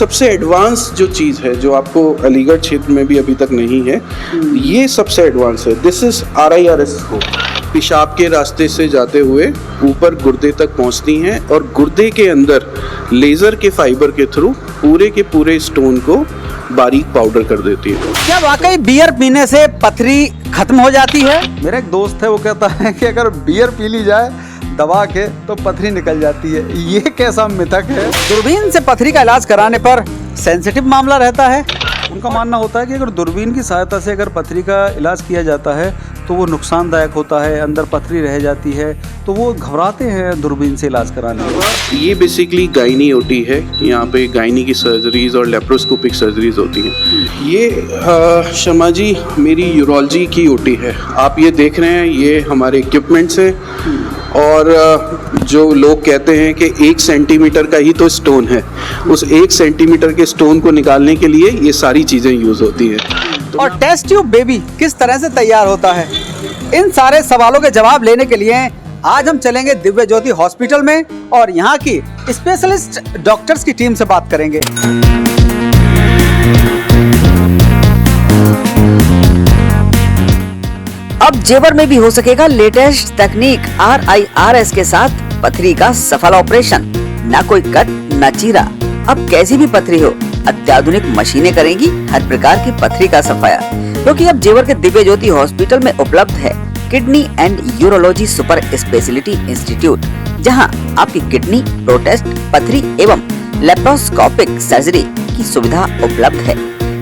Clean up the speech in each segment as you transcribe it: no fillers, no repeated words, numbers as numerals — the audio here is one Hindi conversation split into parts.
सबसे एडवांस जो चीज़ है जो आपको अलीगढ़ क्षेत्र में भी अभी तक नहीं है, ये सबसे एडवांस है। This is RIRS scope. पेशाब के रास्ते से जाते हुए ऊपर गुर्दे तक पहुंचती हैं और गुर्दे के अंदर लेज़र के फाइबर के थ्रू पूरे के पूरे स्टोन को बारीक पाउडर कर देती है। क्या वाकई बियर पीने से पथरी खत्म हो जाती है? मेरा एक दोस्त है, वो कहता है कि अगर बियर पी ली जाए दबा के तो पथरी निकल जाती है। ये कैसा मिथक है? दूरबीन से पथरी का इलाज कराने पर सेंसिटिव मामला रहता है। उनका मानना होता है कि अगर दूरबीन की सहायता से अगर पथरी का इलाज किया जाता है तो वो नुकसानदायक होता है, अंदर पथरी रह जाती है, तो वो घबराते हैं दूरबीन से इलाज कराने में। ये बेसिकली गायनी ओटी है। यहाँ पे गायनी की सर्जरीज और लेप्रोस्कोपिक सर्जरीज होती हैं। ये शर्मा जी मेरी यूरोलॉजी की ओटी है। आप ये देख रहे हैं, ये हमारे इक्विपमेंट्स हैं और जो लोग कहते हैं कि 1 सेंटीमीटर का ही तो स्टोन है, उस 1 सेंटीमीटर के स्टोन को निकालने के लिए ये सारी चीज़ें यूज़ होती हैं। और टेस्ट ट्यूब बेबी किस तरह से तैयार होता है, इन सारे सवालों के जवाब लेने के लिए आज हम चलेंगे दिव्य ज्योति हॉस्पिटल में और यहाँ की स्पेशलिस्ट डॉक्टर्स की टीम से बात करेंगे। अब जेवर में भी हो सकेगा लेटेस्ट तकनीक RIRS के साथ पथरी का सफल ऑपरेशन। न कोई कट न चीरा, अब कैसी भी पथरी हो अत्याधुनिक मशीनें करेंगी हर प्रकार की पथरी का सफाया। क्योंकि अब जेवर के दिव्य ज्योति हॉस्पिटल में उपलब्ध है kidney and urology super speciality institute, जहां आपकी किडनी, प्रोटेस्ट, पथरी एवं लेप्रोस्कोपिक सर्जरी की सुविधा उपलब्ध है।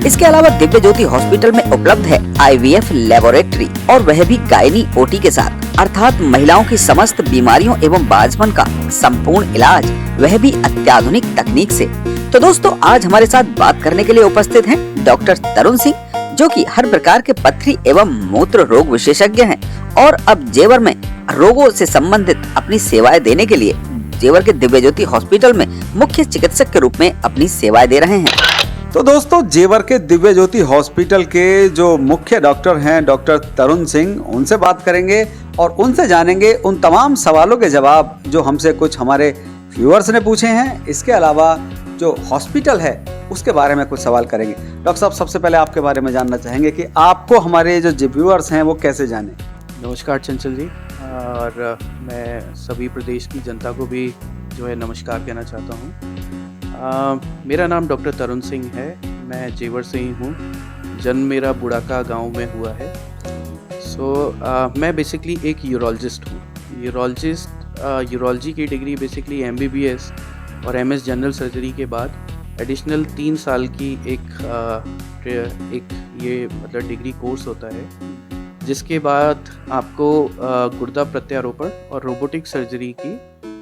इसके अलावा दिव्य ज्योति हॉस्पिटल में उपलब्ध है IVF लेबोरेटरी और वह भी गायनी ओटी के साथ, अर्थात महिलाओं की समस्त बीमारियों एवं बांझपन का संपूर्ण इलाज, वह भी अत्याधुनिक तकनीक से। तो दोस्तों, आज हमारे साथ बात करने के लिए उपस्थित हैं डॉक्टर तरुण सिंह, जो कि हर प्रकार के पथरी एवं मूत्र रोग विशेषज्ञ हैं और अब जेवर में रोगों से संबंधित अपनी सेवाएं देने के लिए जेवर के दिव्य ज्योति हॉस्पिटल में मुख्य चिकित्सक के रूप में अपनी सेवाएं दे रहे हैं। तो दोस्तों, जेवर के दिव्य ज्योति हॉस्पिटल के जो मुख्य डॉक्टर हैं डॉक्टर तरुण सिंह, उनसे बात करेंगे और उनसे जानेंगे उन तमाम सवालों के जवाब जो हमसे कुछ हमारे व्यूअर्स ने पूछे हैं। इसके अलावा जो हॉस्पिटल है उसके बारे में कुछ सवाल करेंगे। डॉक्टर साहब, सबसे पहले आपके बारे में जानना चाहेंगे कि आपको हमारे जो व्यूअर्स हैं वो कैसे जाने। नमस्कार चंचल जी, और मैं सभी प्रदेश की जनता को भी जो है नमस्कार कहना चाहता हूँ। मेरा नाम डॉक्टर तरुण सिंह है, मैं जेवर से ही हूँ। जन्म मेरा बुढ़ाका गांव में हुआ है। मैं बेसिकली एक यूरोलॉजिस्ट हूँ। यूरोलॉजी की डिग्री बेसिकली MBBS और MS जनरल सर्जरी के बाद एडिशनल 3 साल की एक ये मतलब डिग्री कोर्स होता है, जिसके बाद आपको गुर्दा प्रत्यारोपण और रोबोटिक सर्जरी की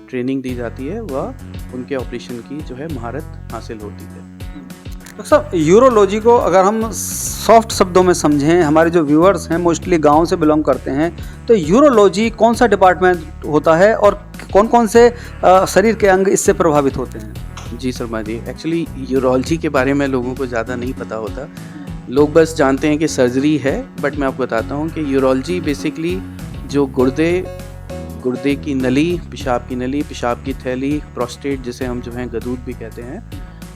ट्रेनिंग दी जाती है, वह उनके ऑपरेशन की जो है महारत हासिल होती है। डॉक्टर साहब, यूरोलॉजी को अगर हम सॉफ्ट शब्दों में समझें, हमारे जो व्यूअर्स हैं मोस्टली गांव से बिलोंग करते हैं, तो यूरोलॉजी कौन सा डिपार्टमेंट होता है और कौन कौन से शरीर के अंग इससे प्रभावित होते हैं? जी शर्मा जी, एक्चुअली यूरोलॉजी के बारे में लोगों को ज़्यादा नहीं पता होता। लोग बस जानते हैं कि सर्जरी है, बट मैं आपको बताता हूँ कि यूरोलॉजी बेसिकली जो गुर्दे की नली, पेशाब की थैली, प्रोस्टेट जिसे हम जो हैं गदूद भी कहते हैं,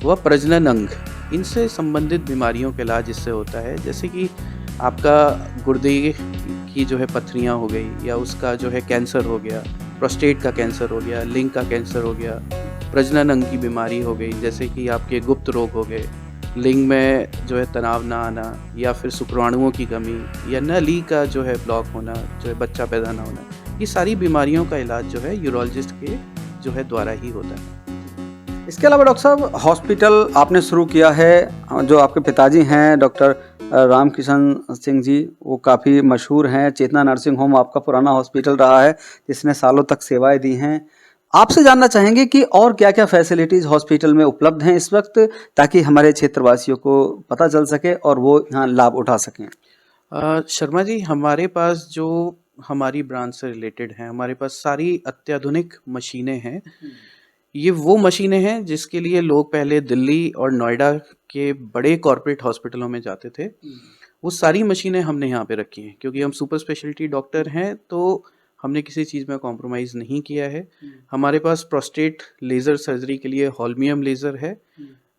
वह प्रजनन अंग, इनसे संबंधित बीमारियों का इलाज इससे होता है। जैसे कि आपका गुर्दे की जो है पथरियाँ हो गई, या उसका जो है कैंसर हो गया, प्रोस्टेट का कैंसर हो गया, लिंग का कैंसर हो गया, प्रजनन अंग की बीमारी हो गई, जैसे कि आपके गुप्त रोग हो गए, लिंग में जो है तनाव ना आना, या फिर शुक्राणुओं की कमी, या नली का जो है ब्लॉक होना, जो है बच्चा पैदा ना होना, ये सारी बीमारियों का इलाज जो है यूरोलॉजिस्ट के जो है द्वारा ही होता है। इसके अलावा डॉक्टर साहब, हॉस्पिटल आपने शुरू किया है, जो आपके पिताजी हैं डॉक्टर रामकिशन सिंह जी, वो काफ़ी मशहूर हैं। चेतना नर्सिंग होम आपका पुराना हॉस्पिटल रहा है जिसने सालों तक सेवाएं दी हैं। आपसे जानना चाहेंगे कि और क्या क्या फैसिलिटीज़ हॉस्पिटल में उपलब्ध हैं इस वक्त, ताकि हमारे क्षेत्रवासियों को पता चल सके और वो यहाँ लाभ उठा सकें। शर्मा जी, हमारे पास जो हमारी ब्रांच से रिलेटेड हैं, हमारे पास सारी अत्याधुनिक मशीनें हैं। ये वो मशीनें हैं जिसके लिए लोग पहले दिल्ली और नोएडा के बड़े कॉर्पोरेट हॉस्पिटलों में जाते थे। वो सारी मशीनें हमने यहाँ पे रखी हैं, क्योंकि हम सुपर स्पेशलिटी डॉक्टर हैं, तो हमने किसी चीज़ में कॉम्प्रोमाइज़ नहीं किया है। हमारे पास प्रोस्टेट लेज़र सर्जरी के लिए होल्मियम लेज़र है।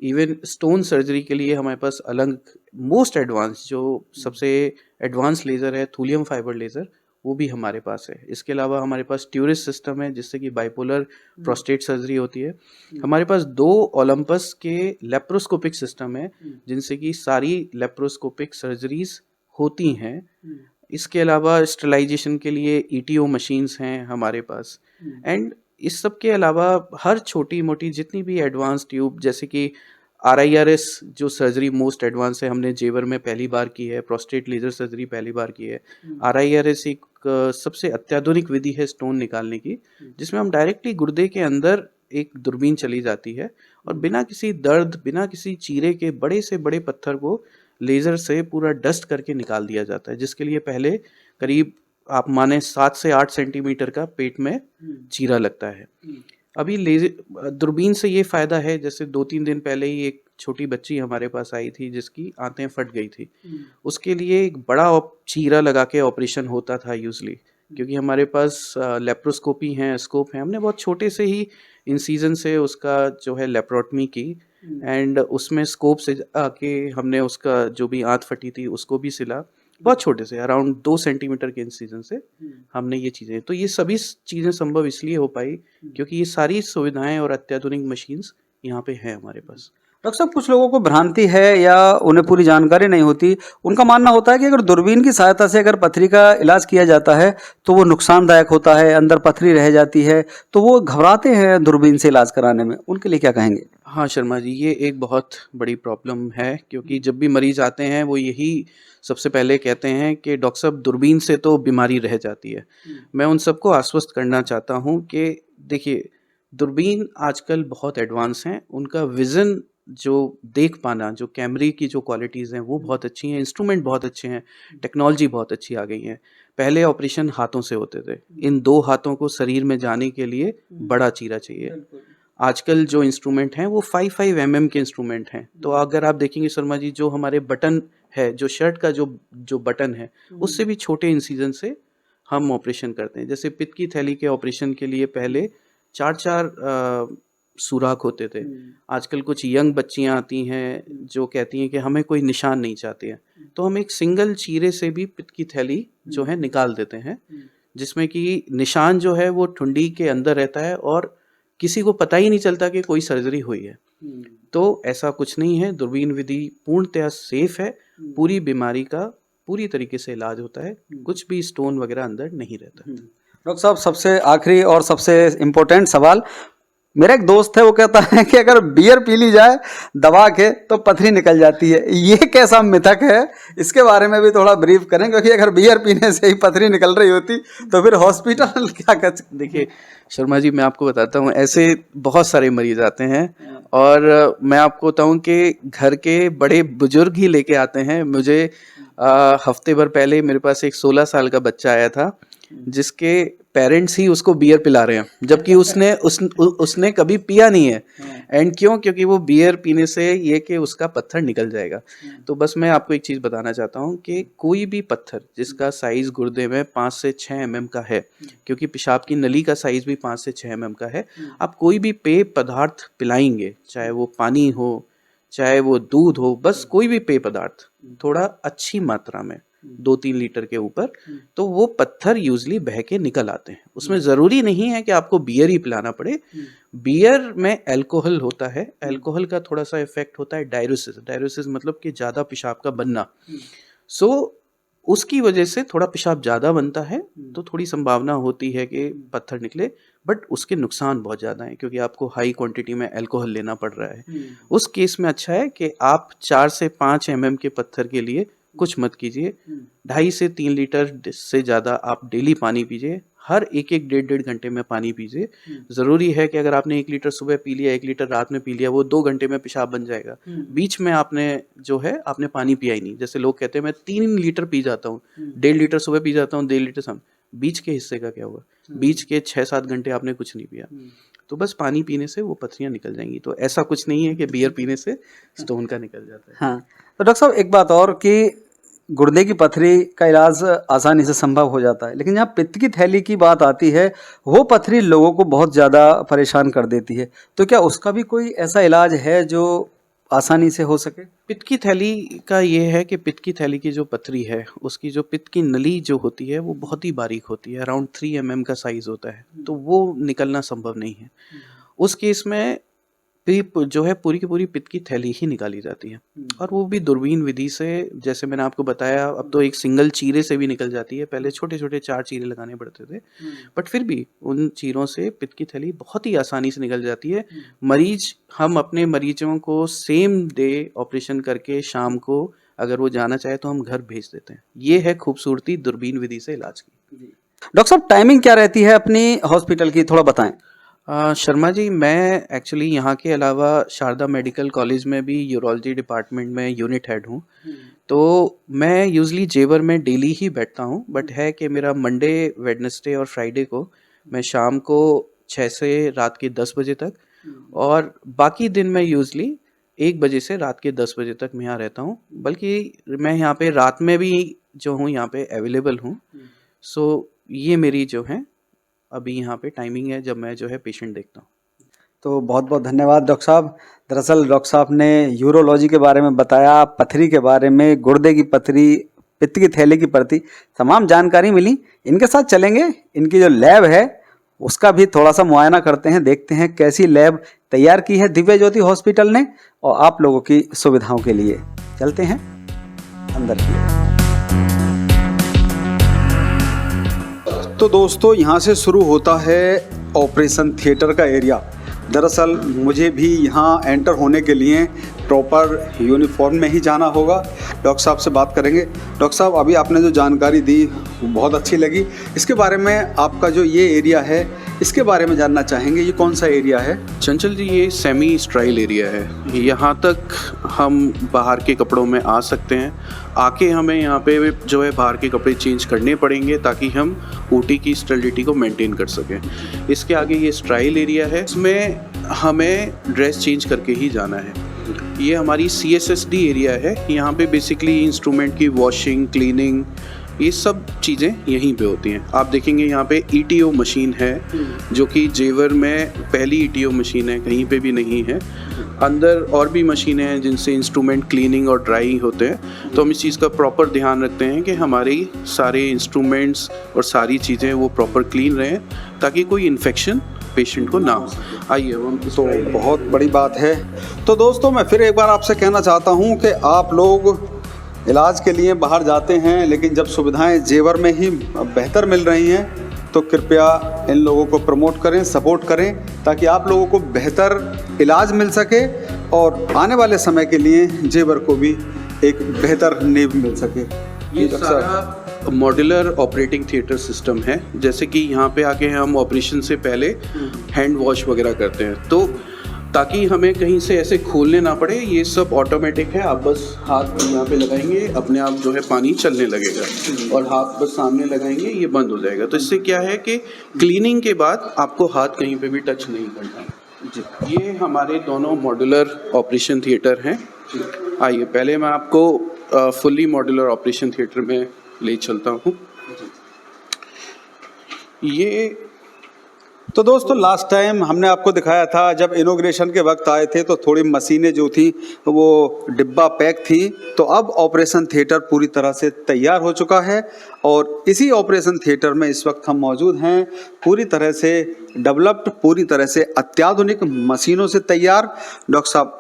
इवन स्टोन सर्जरी के लिए हमारे पास अलग मोस्ट एडवांस जो सबसे एडवांस लेज़र है थूलियम फाइबर लेज़र, वो भी हमारे पास है। इसके अलावा हमारे पास ट्यूरिस सिस्टम है जिससे कि बाइपोलर प्रोस्टेट सर्जरी होती है। हमारे पास 2 ओलंपस के लेप्रोस्कोपिक सिस्टम है जिनसे कि सारी लेप्रोस्कोपिक सर्जरीज होती हैं। इसके अलावा स्टरलाइजेशन के लिए ETO मशीन्स हैं हमारे पास। एंड इस सब के अलावा हर छोटी मोटी जितनी भी एडवांस ट्यूब, जैसे कि RIRS जो सर्जरी मोस्ट एडवांस है, हमने जेवर में पहली बार की है, प्रोस्टेट लेजर सर्जरी पहली बार की है। RIRS एक सबसे अत्याधुनिक विधि है स्टोन निकालने की, जिसमें हम डायरेक्टली गुर्दे के अंदर एक दूरबीन चली जाती है और बिना किसी दर्द, बिना किसी चीरे के बड़े से बड़े पत्थर को लेज़र से पूरा डस्ट करके निकाल दिया जाता है, जिसके लिए पहले करीब आप माने 7 से 8 सेंटीमीटर का पेट में चीरा लगता है। अभी लेज़र दूरबीन से ये फ़ायदा है, जैसे 2-3 दिन पहले ही एक छोटी बच्ची हमारे पास आई थी जिसकी आंतें फट गई थी। उसके लिए एक बड़ा चीरा लगा के ऑपरेशन होता था यूजली, क्योंकि हमारे पास लेप्रोस्कोपी हैं, स्कोप हैं। हमने बहुत छोटे से ही इंसीजन से उसका जो है लेप्रोटमी की एंड उसमें स्कोप से आके हमने उसका जो भी आंत फटी थी उसको भी सिला, बहुत छोटे से अराउंड 2 सेंटीमीटर के इंसीजन से हमने ये चीज़ें। तो ये सभी चीज़ें संभव इसलिए हो पाई क्योंकि ये सारी सुविधाएं और अत्याधुनिक मशीन्स यहाँ पे हैं हमारे पास। डॉक्टर साहब, कुछ लोगों को भ्रांति है या उन्हें पूरी जानकारी नहीं होती, उनका मानना होता है कि अगर दूरबीन की सहायता से अगर पथरी का इलाज किया जाता है तो वो नुकसानदायक होता है, अंदर पथरी रह जाती है, तो वो घबराते हैं दूरबीन से इलाज कराने में। उनके लिए क्या कहेंगे? हाँ शर्मा जी, ये एक बहुत बड़ी प्रॉब्लम है, क्योंकि जब भी मरीज आते हैं वो यही सबसे पहले कहते हैं कि डॉक्टर साहब दूरबीन से तो बीमारी रह जाती है। मैं उन सबको आश्वस्त करना चाहता हूँ कि देखिए, दूरबीन आजकल बहुत एडवांस हैं, उनका विज़न जो देख पाना, जो कैमरे की जो क्वालिटीज़ हैं वो बहुत अच्छी हैं, इंस्ट्रूमेंट बहुत अच्छे हैं, टेक्नोलॉजी बहुत अच्छी आ गई है। पहले ऑपरेशन हाथों से होते थे, इन 2 हाथों को शरीर में जाने के लिए बड़ा चीरा चाहिए। आजकल जो इंस्ट्रूमेंट हैं वो 5 mm के इंस्ट्रूमेंट हैं। तो अगर आप देखेंगे शर्मा जी, जो हमारे बटन है, जो शर्ट का जो बटन है, उससे भी छोटे इंसीजन से हम ऑपरेशन करते हैं। जैसे पित्त की थैली के ऑपरेशन के लिए पहले 4 सुराख होते थे। आजकल कुछ यंग बच्चियां आती हैं जो कहती हैं कि हमें कोई निशान नहीं चाहते हैं, तो हम एक सिंगल चीरे से भी पित्त की थैली जो है निकाल देते हैं, जिसमें कि निशान जो है वो ठुंडी के अंदर रहता है और किसी को पता ही नहीं चलता कि कोई सर्जरी हुई है। तो ऐसा कुछ नहीं है, दूरबीन विधि पूर्णतः सेफ है, पूरी बीमारी का पूरी तरीके से इलाज होता है, कुछ भी स्टोन वगैरह अंदर नहीं रहता। डॉक्टर साहब, सबसे आखिरी और सबसे इम्पोर्टेंट सवाल, मेरा एक दोस्त है वो कहता है कि अगर बियर पी ली जाए दबा के तो पथरी निकल जाती है, ये कैसा मिथक है? इसके बारे में भी थोड़ा ब्रीफ करें, क्योंकि अगर बियर पीने से ही पथरी निकल रही होती तो फिर हॉस्पिटल क्या कर। देखिए शर्मा जी, मैं आपको बताता हूँ, ऐसे बहुत सारे मरीज आते हैं और मैं आपको बताऊँ कि घर के बड़े बुजुर्ग ही लेके आते हैं। मुझे हफ्ते भर पहले मेरे पास एक 16 साल का बच्चा आया था जिसके पेरेंट्स ही उसको बियर पिला रहे हैं, जबकि उसने कभी पिया नहीं है। एंड क्योंकि वो बियर पीने से ये कि उसका पत्थर निकल जाएगा। तो बस मैं आपको एक चीज़ बताना चाहता हूँ कि कोई भी पत्थर जिसका साइज़ गुर्दे में 5 से 6 mm का है, क्योंकि पेशाब की नली का साइज़ भी 5 से 6 mm का है, आप कोई भी पेय पदार्थ पिलाएंगे, चाहे वो पानी हो, चाहे वो दूध हो, बस कोई भी पेय पदार्थ थोड़ा अच्छी मात्रा में 2-3 लीटर के ऊपर, तो वो पत्थर यूजली बह के निकल आते हैं। उसमें ज़रूरी नहीं है कि आपको बियर ही पिलाना पड़े। बियर में अल्कोहल होता है, अल्कोहल का थोड़ा सा इफेक्ट होता है डायरोसिस मतलब कि ज़्यादा पेशाब का बनना। सो उसकी वजह से थोड़ा पेशाब ज़्यादा बनता है, तो थोड़ी संभावना होती है कि पत्थर निकले, बट उसके नुकसान बहुत ज़्यादा हैं क्योंकि आपको हाई क्वांटिटी में अल्कोहल लेना पड़ रहा है। उस केस में अच्छा है कि आप 4 से 5 mm के पत्थर के लिए कुछ मत कीजिए, 2.5 से 3 लीटर से ज़्यादा आप डेली पानी पीजिए, हर 1-1 डेढ़ घंटे में पानी पीजिए। ज़रूरी है कि अगर आपने 1 लीटर सुबह पी लिया, 1 लीटर रात में पी लिया, वो 2 घंटे में पेशाब बन जाएगा। बीच में आपने पानी पिया ही नहीं। जैसे लोग कहते हैं मैं 3 लीटर पी जाता हूँ, 1.5 लीटर सुबह पी जाता हूँ, 1.5 लीटर शाम, बीच के हिस्से का क्या हुआ? बीच के 6-7 घंटे आपने कुछ नहीं पिया। तो बस पानी पीने से वो पथरियाँ निकल जाएंगी। तो ऐसा कुछ नहीं है कि बियर पीने से स्टोन का निकल जाता है। हाँ, तो डॉक्टर साहब एक बात और कि गुर्दे की पथरी का इलाज आसानी से संभव हो जाता है, लेकिन जहाँ पित्त की थैली की बात आती है वो पथरी लोगों को बहुत ज़्यादा परेशान कर देती है। तो क्या उसका भी कोई ऐसा इलाज है जो आसानी से हो सके? पित्त की थैली का ये है कि पित्त की थैली की जो पथरी है उसकी जो पित्त की नली जो होती है वो बहुत ही बारीक होती है, अराउंड 3 mm का साइज होता है, तो वो निकलना संभव नहीं है। उस केस में जो है पूरी की पूरी पित्त की थैली ही निकाली जाती है, और वो भी दूरबीन विधि से। जैसे मैंने आपको बताया, अब तो एक सिंगल चीरे से भी निकल जाती है, पहले छोटे छोटे 4 चीरे लगाने पड़ते थे, बट फिर भी उन चीरों से पित्त की थैली बहुत ही आसानी से निकल जाती है। हम अपने मरीजों को सेम डे ऑपरेशन करके शाम को अगर वो जाना चाहे तो हम घर भेज देते हैं। ये है खूबसूरती दूरबीन विधि से इलाज की। डॉक्टर साहब, टाइमिंग क्या रहती है अपनी हॉस्पिटल की, थोड़ा बताएं। शर्मा जी, मैं एक्चुअली यहाँ के अलावा शारदा मेडिकल कॉलेज में भी यूरोलॉजी डिपार्टमेंट में यूनिट हेड हूँ, तो मैं यूजली जेवर में डेली ही बैठता हूँ, बट है कि मेरा मंडे, वेडनेसडे और फ्राइडे को मैं शाम को 6 से रात के 10 बजे तक, और बाकी दिन मैं यूजली 1 बजे से रात के 10 बजे तक मैं यहाँ रहता हूँ। बल्कि मैं यहाँ पे रात में भी जो हूँ यहाँ पे अवेलेबल हूँ। सो ये मेरी जो है अभी यहाँ पे टाइमिंग है जब मैं जो है पेशेंट देखता हूँ। तो बहुत बहुत धन्यवाद डॉक्टर साहब। दरअसल डॉक्टर साहब ने यूरोलॉजी के बारे में बताया, पथरी के बारे में, गुर्दे की पथरी, पित्त की थैली की प्रति तमाम जानकारी मिली। इनके साथ चलेंगे, इनकी जो लैब है उसका भी थोड़ा सा मुआयना करते हैं, देखते हैं कैसी लैब तैयार की है दिव्य ज्योति हॉस्पिटल ने और आप लोगों की सुविधाओं के लिए। चलते हैं अंदर की। तो दोस्तों, यहाँ से शुरू होता है ऑपरेशन थिएटर का एरिया। दरअसल मुझे भी यहाँ एंटर होने के लिए प्रॉपर यूनिफॉर्म में ही जाना होगा। डॉक्टर साहब से बात करेंगे। डॉक्टर साहब, अभी आपने जो जानकारी दी वो बहुत अच्छी लगी। इसके बारे में, आपका जो ये एरिया है इसके बारे में जानना चाहेंगे, ये कौन सा एरिया है? चंचल जी, ये सेमी स्ट्राइल एरिया है। यहाँ तक हम बाहर के कपड़ों में आ सकते हैं। आके हमें यहाँ पे जो है बाहर के कपड़े चेंज करने पड़ेंगे ताकि हम ओटी की स्टेरिलिटी को मेंटेन कर सकें। इसके आगे ये स्ट्राइल एरिया है, इसमें हमें ड्रेस चेंज करके ही जाना है। ये हमारी CSSD एरिया है। यहाँ पे बेसिकली इंस्ट्रूमेंट की वॉशिंग, क्लीनिंग, ये सब चीज़ें यहीं पे होती हैं। आप देखेंगे यहाँ पे ETO मशीन है, जो कि जेवर में पहली ETO मशीन है, कहीं पे भी नहीं है। अंदर और भी मशीनें हैं जिनसे इंस्ट्रूमेंट क्लीनिंग और ड्राई होते हैं। तो हम इस चीज़ का प्रॉपर ध्यान रखते हैं कि हमारे सारे इंस्ट्रूमेंट्स और सारी चीज़ें वो प्रॉपर क्लीन रहें ताकि कोई इन्फेक्शन पेशेंट को ना हो। आइए हम तो बहुत बड़ी बात है। तो दोस्तों, मैं फिर एक बार आपसे कहना चाहता हूँ कि आप लोग इलाज के लिए बाहर जाते हैं, लेकिन जब सुविधाएं जेवर में ही बेहतर मिल रही हैं तो कृपया इन लोगों को प्रमोट करें, सपोर्ट करें, ताकि आप लोगों को बेहतर इलाज मिल सके और आने वाले समय के लिए जेवर को भी एक बेहतर नींव मिल सके। ये सारा मॉड्यूलर ऑपरेटिंग थिएटर सिस्टम है। जैसे कि यहाँ पे आके हम ऑपरेशन से पहले हैंड वॉश वगैरह करते हैं, तो ताकि हमें कहीं से ऐसे खोलने ना पड़े। ये सब ऑटोमेटिक है। आप बस हाथ यहाँ पे लगाएंगे, अपने आप जो है पानी चलने लगेगा, और हाथ बस सामने लगाएंगे, ये बंद हो जाएगा। तो इससे क्या है कि क्लीनिंग के बाद आपको हाथ कहीं पे भी टच नहीं करना जी। ये हमारे दोनों मॉड्यूलर ऑपरेशन थिएटर हैं। आइए पहले मैं आपको फुल्ली मॉड्यूलर ऑपरेशन थिएटर में ले चलता हूँ। ये तो दोस्तों, लास्ट टाइम हमने आपको दिखाया था, जब इनॉग्रेशन के वक्त आए थे तो थोड़ी मशीनें जो थी वो डिब्बा पैक थी। तो अब ऑपरेशन थिएटर पूरी तरह से तैयार हो चुका है और इसी ऑपरेशन थिएटर में इस वक्त हम मौजूद हैं, पूरी तरह से डेवलप्ड, पूरी तरह से अत्याधुनिक मशीनों से तैयार। डॉक्टर साहब,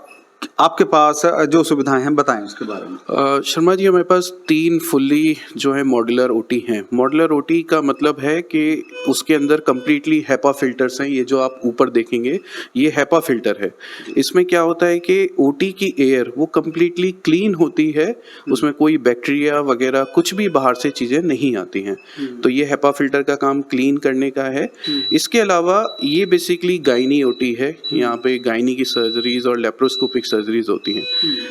आपके पास जो सुविधाएं हैं बताएं उसके बारे में। शर्मा जी, हमारे पास 3 फुल्ली जो है मॉड्यूलर ओटी हैं। मॉड्यूलर ओटी का मतलब है कि उसके अंदर कम्प्लीटली हैपा फिल्टर्स हैं। ये जो आप ऊपर देखेंगे ये हैपा फिल्टर है। इसमें क्या होता है कि ओटी की एयर वो कम्प्लीटली क्लीन होती है, उसमें कोई बैक्टीरिया वगैरह कुछ भी बाहर से चीज़ें नहीं आती हैं। तो ये हैपा फिल्टर का काम क्लीन करने का है। इसके अलावा ये बेसिकली गायनी ओटी है। यहाँ पे गायनी की सर्जरीज और लेप्रोस्कोपिक सर्जरीज होती हैं।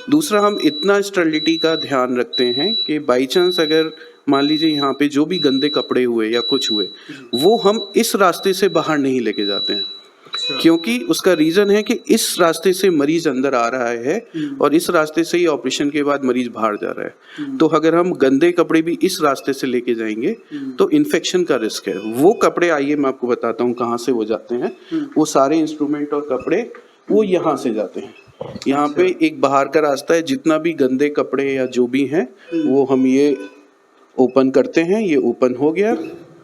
दूसरा, हम इतना स्टेरिलिटी का ध्यान रखते हैं कि बाई चांस अगर मान लीजिए यहाँ पे जो भी गंदे कपड़े हुए या कुछ हुए, वो हम इस रास्ते से बाहर नहीं लेके जाते हैं, क्योंकि उसका रीज़न है कि इस रास्ते से मरीज अंदर आ रहा है और इस रास्ते से ही ऑपरेशन के बाद मरीज बाहर जा रहा है। तो अगर हम गंदे कपड़े भी इस रास्ते से लेके जाएंगे तो इन्फेक्शन का रिस्क है। वो कपड़े, आइए मैं आपको बताता हूँ कहाँ से वो जाते हैं। वो सारे इंस्ट्रूमेंट और कपड़े वो यहाँ से जाते हैं। यहाँ पे एक बाहर का रास्ता है, जितना भी गंदे कपड़े या जो भी हैं वो हम ये ओपन करते हैं, ये ओपन हो गया,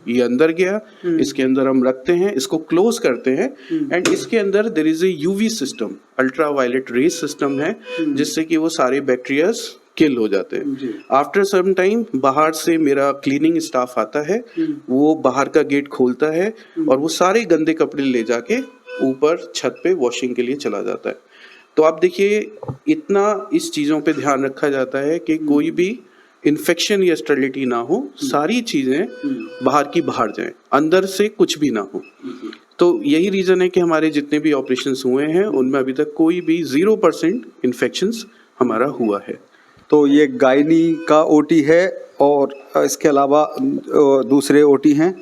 ये अंदर गया, इसके अंदर हम रखते हैं, इसको क्लोज करते हैं एंड इसके अंदर there is a UV system, ultraviolet rays system है, जिससे कि वो सारे बैक्टीरियाज किल हो जाते हैं। आफ्टर सम टाइम बाहर से मेरा क्लीनिंग स्टाफ आता है, वो बाहर का गेट खोलता है और वो सारे गंदे कपड़े ले जाके ऊपर छत पे वॉशिंग के लिए चला जाता है। तो आप देखिए इतना इस चीज़ों पे ध्यान रखा जाता है कि कोई भी इन्फेक्शन या स्टेरिलिटी ना हो, सारी चीज़ें बाहर की बाहर जाएं, अंदर से कुछ भी ना हो। तो यही रीज़न है कि हमारे जितने भी ऑपरेशंस हुए हैं उनमें अभी तक कोई भी 0% इन्फेक्शंस हमारा हुआ है। तो ये गायनी का ओटी है और इसके अलावा दूसरे ओटी हैं,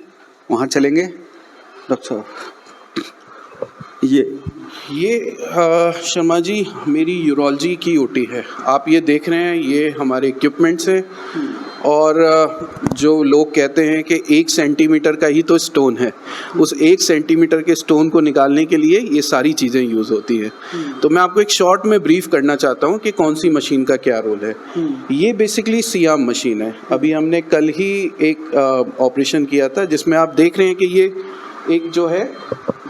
वहाँ चलेंगे डॉक्टर साहब। ये शर्मा जी मेरी यूरोलॉजी की ओटी है। आप ये देख रहे हैं, ये हमारे इक्विपमेंट्स हैं और जो लोग कहते हैं कि 1 सेंटीमीटर का ही तो स्टोन है, उस 1 सेंटीमीटर के स्टोन को निकालने के लिए ये सारी चीज़ें यूज़ होती हैं। तो मैं आपको एक शॉर्ट में ब्रीफ करना चाहता हूँ कि कौन सी मशीन का क्या रोल है। ये बेसिकली सियाम मशीन है। अभी हमने कल ही एक ऑपरेशन किया था जिसमें आप देख रहे हैं कि ये एक जो है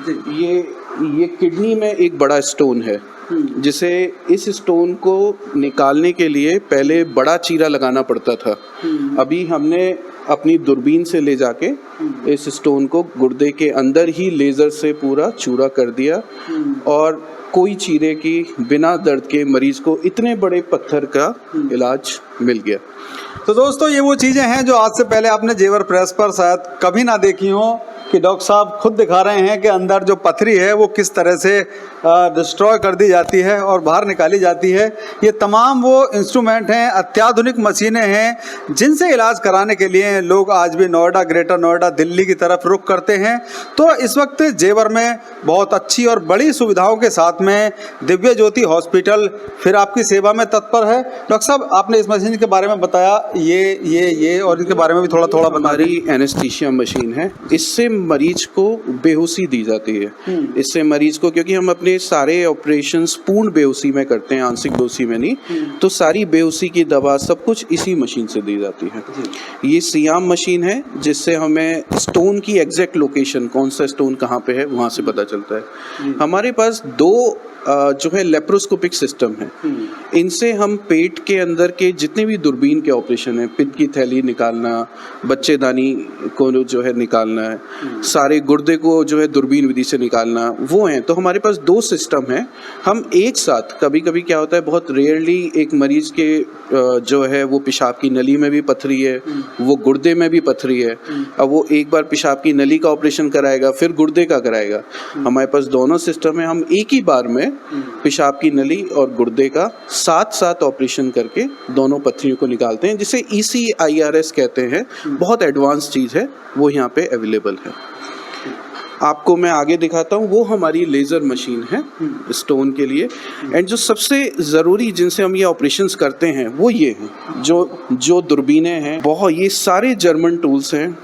ये किडनी में एक बड़ा स्टोन है, जिसे इस स्टोन को निकालने के लिए पहले बड़ा चीरा लगाना पड़ता था। अभी हमने अपनी दूरबीन से ले जाके इस स्टोन को गुर्दे के अंदर ही लेज़र से पूरा चूरा कर दिया और कोई चीरे की बिना दर्द के मरीज को इतने बड़े पत्थर का इलाज मिल गया। तो दोस्तों ये वो चीज़ें हैं जो आज से पहले आपने जेवर प्रेस पर शायद कभी ना देखी हो, कि डॉक्टर साहब खुद दिखा रहे हैं कि अंदर जो पथरी है वो किस तरह से डिस्ट्रॉय कर दी जाती है और बाहर निकाली जाती है। ये तमाम वो इंस्ट्रूमेंट हैं, अत्याधुनिक मशीनें हैं जिनसे इलाज कराने के लिए लोग आज भी नोएडा, ग्रेटर नोएडा, दिल्ली की तरफ रुख करते हैं। तो इस वक्त जेवर में बहुत अच्छी और बड़ी सुविधाओं के साथ में दिव्य ज्योति हॉस्पिटल फिर आपकी सेवा में तत्पर है। डॉक्टर साहब आपने इस मशीन के बारे में बताया, ये और इनके बारे में भी थोड़ा बता दें। हमारी एनेस्थीसिया मशीन है, इससे मरीज को बेहोशी दी जाती है। इससे मरीज को, क्योंकि हम अपने सारे ऑपरेशंस पूर्ण बेहोशी में करते हैं, आंशिक बेहोशी में नहीं, तो सारी बेहोशी की दवा सब कुछ इसी मशीन से दी जाती है। ये सियाम मशीन है जिससे हमें स्टोन की एग्जैक्ट लोकेशन, कौन सा स्टोन कहाँ पे है, वहाँ से पता चलता है। हमारे पास 2 जो है लेप्रोस्कोपिक सिस्टम है। इनसे हम पेट के अंदर के जितने भी दूरबीन के ऑपरेशन है, पित्त की थैली निकालना, बच्चेदानी को जो है निकालना है, सारे गुर्दे को जो है दूरबीन विधि से निकालना, वो हैं। तो हमारे पास 2 सिस्टम हैं। हम एक साथ, कभी कभी क्या होता है, बहुत रेयरली एक मरीज के जो है वो पेशाब की नली में भी पथरी है, वो गुर्दे में भी पथरी है। अब वो एक बार पेशाब की नली का ऑपरेशन कराएगा, फिर गुर्दे का कराएगा। हमारे पास दोनों सिस्टम है। हम एक ही बार में पेशाब की नली और गुर्दे का साथ ऑपरेशन करके दोनों पथरियों को निकालते हैं, जिसे ECIRS कहते हैं। बहुत एडवांस चीज़ है, वो यहाँ पे अवेलेबल है। आपको मैं आगे दिखाता हूँ, वो हमारी लेज़र मशीन है स्टोन के लिए। एंड जो सबसे ज़रूरी जिनसे हम ये ऑपरेशंस करते हैं वो ये हैं, जो दूरबीनें हैं, बहुत ये सारे जर्मन टूल्स हैं,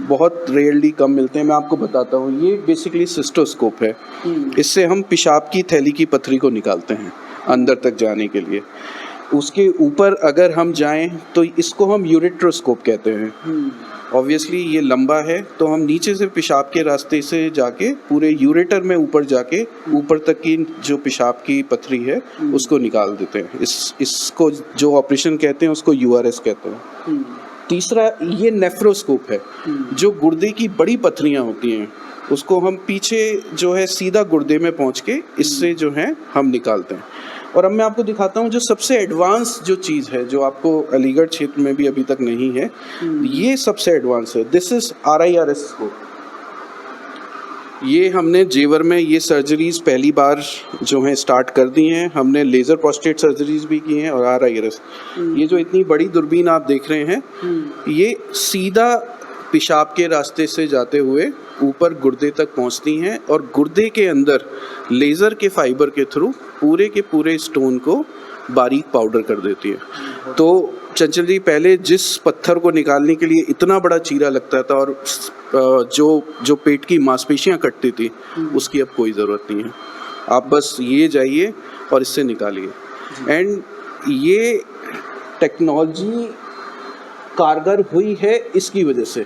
बहुत रेयरली कम मिलते हैं। मैं आपको बताता हूँ, ये बेसिकली सिस्टोस्कोप है। इससे हम पेशाब की थैली की पथरी को निकालते हैं अंदर तक जाने के लिए। उसके ऊपर अगर हम जाएं तो इसको हम यूरेट्रोस्कोप कहते हैं। ऑब्वियसली ये लंबा है, तो हम नीचे से पेशाब के रास्ते से जाके पूरे यूरेटर में ऊपर जाके ऊपर तक की जो पेशाब की पथरी है उसको निकाल देते हैं। इसको जो ऑपरेशन कहते हैं उसको URS कहते हैं। तीसरा ये नेफ्रोस्कोप है, जो गुर्दे की बड़ी पथरियाँ होती हैं उसको हम पीछे जो है सीधा गुर्दे में पहुँच के इससे जो है हम निकालते हैं। और अब मैं आपको दिखाता हूँ जो सबसे एडवांस जो चीज़ है, जो आपको अलीगढ़ क्षेत्र में भी अभी तक नहीं है, ये सबसे एडवांस है। This is RIRS scope. ये हमने जेवर में ये सर्जरीज पहली बार जो है स्टार्ट कर दी हैं। हमने लेज़र प्रोस्टेट सर्जरीज भी की हैं और RIRS। ये जो इतनी बड़ी दूरबीन आप देख रहे हैं, ये सीधा पेशाब के रास्ते से जाते हुए ऊपर गुर्दे तक पहुंचती हैं और गुर्दे के अंदर लेज़र के फाइबर के थ्रू पूरे के पूरे स्टोन को बारीक पाउडर कर देती है। तो चंचल जी, पहले जिस पत्थर को निकालने के लिए इतना बड़ा चीरा लगता था और जो पेट की मांसपेशियां कटती थी, उसकी अब कोई ज़रूरत नहीं है। आप बस ये जाइए और इससे निकालिए। एंड ये टेक्नोलॉजी कारगर हुई है इसकी वजह से।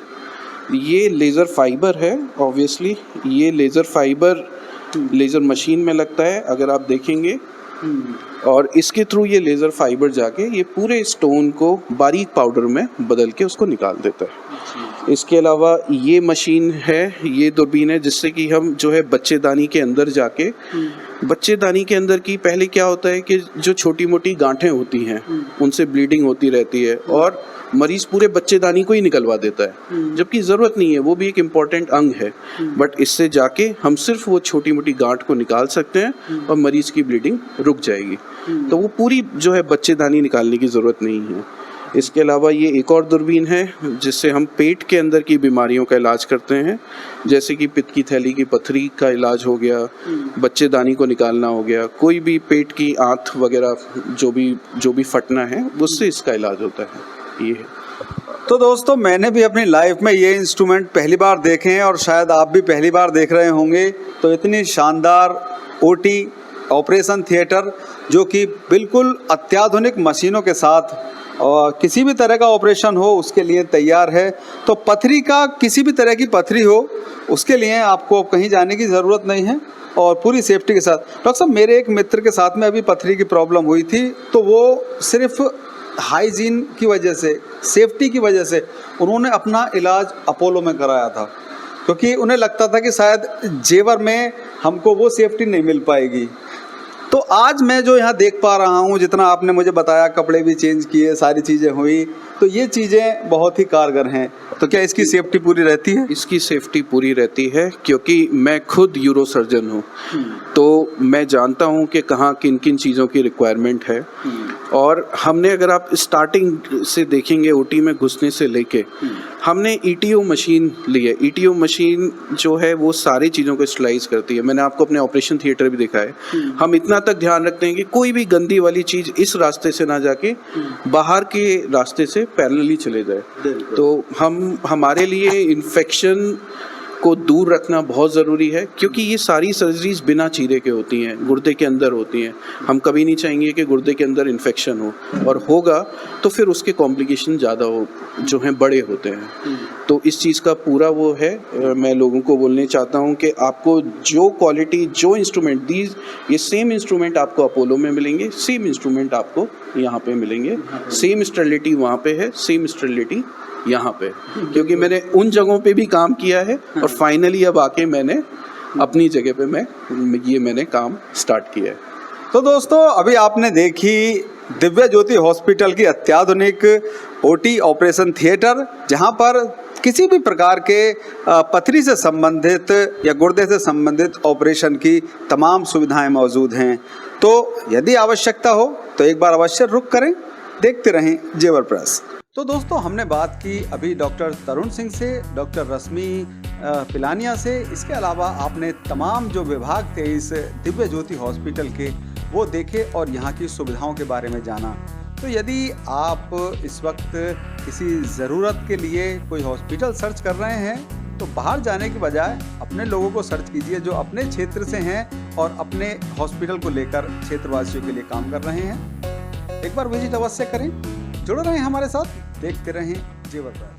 ये लेज़र फाइबर है, ऑब्वियसली ये लेज़र फाइबर लेज़र मशीन में लगता है अगर आप देखेंगे, और इसके थ्रू ये लेज़र फाइबर जाके ये पूरे स्टोन को बारीक पाउडर में बदल के उसको निकाल देता है। इसके अलावा ये मशीन है, ये दूरबीन है जिससे कि हम जो है बच्चेदानी के अंदर जाके, बच्चेदानी के अंदर की पहले क्या होता है कि जो छोटी मोटी गांठें होती हैं उनसे ब्लीडिंग होती रहती है और मरीज पूरे बच्चेदानी को ही निकलवा देता है, जबकि ज़रूरत नहीं है, वो भी एक इम्पॉर्टेंट अंग है। बट इससे जाके हम सिर्फ वो छोटी मोटी गांठ को निकाल सकते हैं और मरीज की ब्लीडिंग रुक जाएगी। तो वो पूरी जो है बच्चेदानी निकालने की ज़रूरत नहीं है। इसके अलावा ये एक और दूरबीन है जिससे हम पेट के अंदर की बीमारियों का इलाज करते हैं, जैसे कि पित्त की थैली की पथरी का इलाज हो गया, बच्चेदानी को निकालना हो गया, कोई भी पेट की आंत वगैरह जो भी फटना है उससे इसका इलाज होता है। ये तो दोस्तों, मैंने भी अपनी लाइफ में ये इंस्ट्रूमेंट पहली बार देखे हैं और शायद आप भी पहली बार देख रहे होंगे। तो इतनी शानदार ओटी ऑपरेशन थिएटर जो कि बिल्कुल अत्याधुनिक मशीनों के साथ और किसी भी तरह का ऑपरेशन हो उसके लिए तैयार है। तो पथरी का, किसी भी तरह की पथरी हो उसके लिए आपको कहीं जाने की ज़रूरत नहीं है और पूरी सेफ्टी के साथ। डॉक्टर साहब, मेरे एक मित्र के साथ में अभी पथरी की प्रॉब्लम हुई थी, तो वो सिर्फ हाइजीन की वजह से, सेफ्टी की वजह से उन्होंने अपना इलाज अपोलो में कराया था, क्योंकि उन्हें लगता था कि शायद जेवर में हमको वो सेफ्टी नहीं मिल पाएगी। तो आज मैं जो यहाँ देख पा रहा हूँ, जितना आपने मुझे बताया, कपड़े भी चेंज किए, सारी चीज़ें हुई, तो ये चीज़ें बहुत ही कारगर हैं। तो क्या इसकी सेफ्टी पूरी रहती है? इसकी सेफ्टी पूरी रहती है, क्योंकि मैं खुद यूरो सर्जन हूँ, तो मैं जानता हूँ कि कहाँ किन किन चीज़ों की रिक्वायरमेंट है। और हमने, अगर आप स्टार्टिंग से देखेंगे ओटी में घुसने से लेके, हमने ईटीओ मशीन ली है। ईटीओ मशीन जो है वो सारी चीज़ों को स्टरलाइज करती है। मैंने आपको अपने ऑपरेशन थिएटर भी दिखाया है। हम इतना तक ध्यान रखते हैं कि कोई भी गंदी वाली चीज़ इस रास्ते से ना जाके बाहर के रास्ते से पैरेलली चले जाए। तो हमारे लिए इन्फेक्शन को दूर रखना बहुत ज़रूरी है, क्योंकि ये सारी सर्जरीज बिना चीरे के होती हैं, गुर्दे के अंदर होती हैं। हम कभी नहीं चाहेंगे कि गुर्दे के अंदर इन्फेक्शन हो, और होगा तो फिर उसके कॉम्प्लिकेशन ज़्यादा जो हैं बड़े होते हैं। तो इस चीज़ का पूरा वो है। मैं लोगों को बोलने चाहता हूँ कि आपको जो क्वालिटी, जो इंस्ट्रूमेंट, ये सेम इंस्ट्रूमेंट आपको अपोलो में मिलेंगे, सेम इंस्ट्रूमेंट आपको यहाँ पे मिलेंगे, सेम स्टेरिलिटी वहाँ पे है, सेम स्टेरिलिटी यहाँ पे, क्योंकि मैंने उन जगहों पे भी काम किया है और फाइनली अब आके मैंने अपनी जगह पे मैंने काम स्टार्ट किया है। तो दोस्तों, अभी आपने देखी दिव्य ज्योति हॉस्पिटल की अत्याधुनिक ओटी ऑपरेशन थिएटर, जहां पर किसी भी प्रकार के पथरी से संबंधित या गुर्दे से संबंधित ऑपरेशन की तमाम सुविधाएं मौजूद हैं। तो यदि आवश्यकता हो तो एक बार अवश्य रुक करें, देखते रहें जेवर प्रेस। तो दोस्तों, हमने बात की अभी डॉक्टर तरुण सिंह से, डॉक्टर रश्मि पिलानिया से। इसके अलावा आपने तमाम जो विभाग थे इस दिव्य ज्योति हॉस्पिटल के, वो देखे और यहाँ की सुविधाओं के बारे में जाना। तो यदि आप इस वक्त किसी ज़रूरत के लिए कोई हॉस्पिटल सर्च कर रहे हैं, तो बाहर जाने के बजाय अपने लोगों को सर्च कीजिए जो अपने क्षेत्र से हैं और अपने हॉस्पिटल को लेकर क्षेत्रवासियों के लिए काम कर रहे हैं। एक बार विजिट अवश्य करें, जुड़े रहें हमारे साथ, देखते रहें जेवर प्रेस।